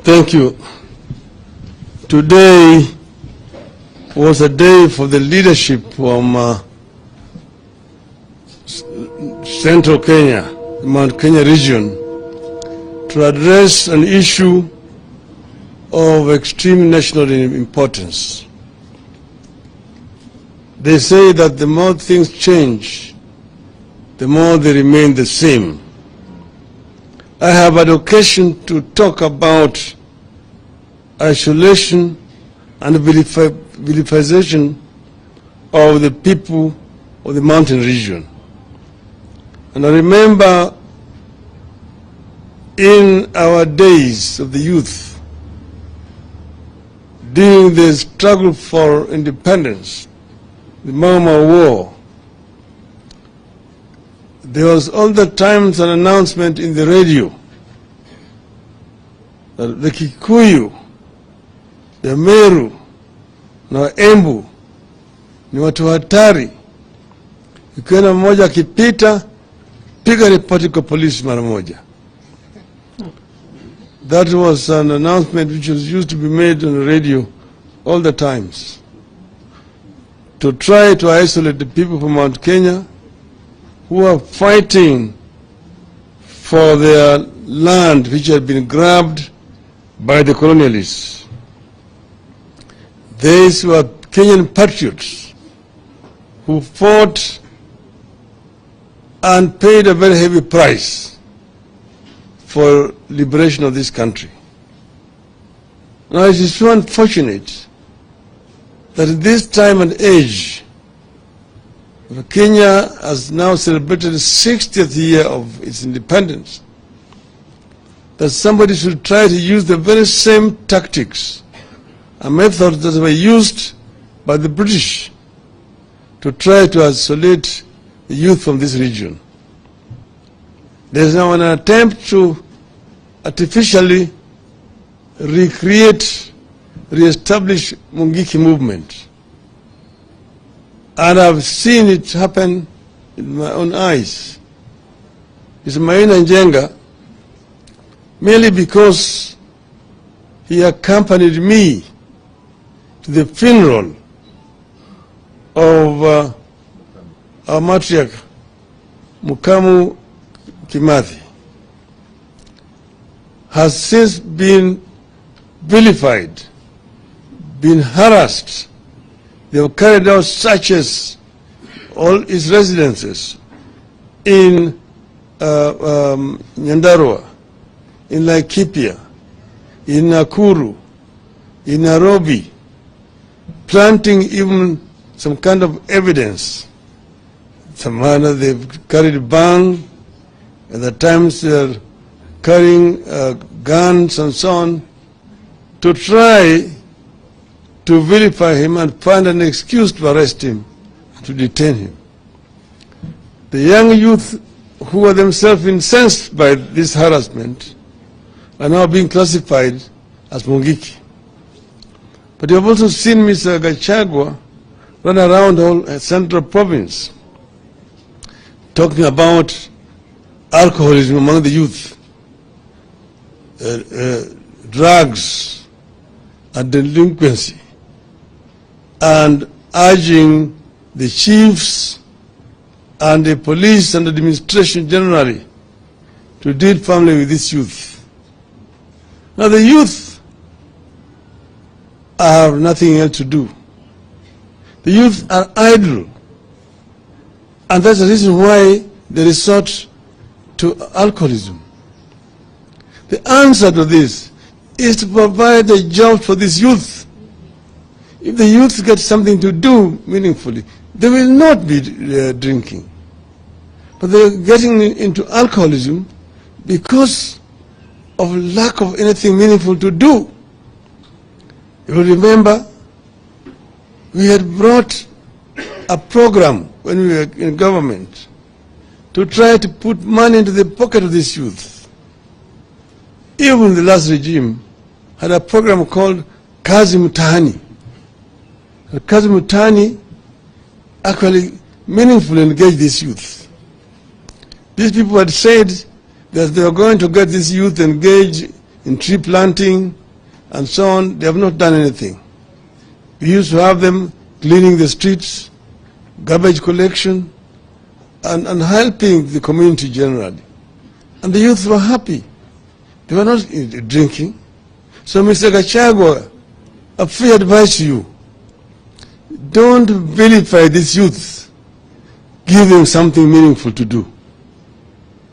Thank you. Today was a day for the leadership from Central Kenya, Mt.Kenya region, to address an issue of extreme national importance. They say that the more things change, the more they remain the same. I have had occasion to talk about isolation and vilification of the people of the mountain region. And I remember in our days of the youth, during the struggle for independence, the Mama War, there was all the times an announcement in the radio that the Kikuyu, the Meru, na Embu ni watu hatari. Ikiona mmoja akipita, piga ripoti kwa polisi mara moja. That was an announcement which was used to be made on the radio all the times, to try to isolate the people from Mount Kenya who are fighting for their land which had been grabbed by the colonialists. These were Kenyan patriots who fought and paid a very heavy price for liberation of this country. Now it is so unfortunate that at this time and age, Kenya has now celebrated the 60th year of its independence, that somebody should try to use the very same tactics and methods that were used by the British to try to isolate the youth from this region. There is now an attempt to artificially re-establish Mugiki movement. And I've seen it happen in my own eyes. It's Maina Njenga, merely because he accompanied me to the funeral of our matriarch, Mukamu Kimathi, has since been vilified, been harassed. They have carried out searches, all his residences in Nyandarua, in Laikipia, in Nakuru, in Nairobi, planting even some kind of evidence. Samana, they've carried bang, at the times they're carrying guns and so on, to try to vilify him and find an excuse to arrest him, to detain him. The young youth who are themselves incensed by this harassment are now being classified as Mugiki. But you have also seen Mr. Gachagua run around all Central Province talking about alcoholism among the youth, drugs and delinquency, and urging the chiefs and the police and the administration generally to deal firmly with this youth. Now the youth have nothing else to do. The youth are idle, and that's the reason why they resort to alcoholism. The answer to this is to provide a job for this youth. If the youth get something to do meaningfully, they will not be drinking. But they're getting into alcoholism because of lack of anything meaningful to do. You will remember, we had brought a program when we were in government to try to put money into the pocket of this youth. Even the last regime had a program called Kazi Mutahani. Kazi Mutahani actually meaningfully engaged this youth. These people had said that they were going to get this youth engaged in tree planting, and so on. They have not done anything. We used to have them cleaning the streets, garbage collection, and helping the community generally. And the youth were happy. They were not drinking. So Mr. Gachagua, a free advice to you, don't vilify these youth. Give them something meaningful to do.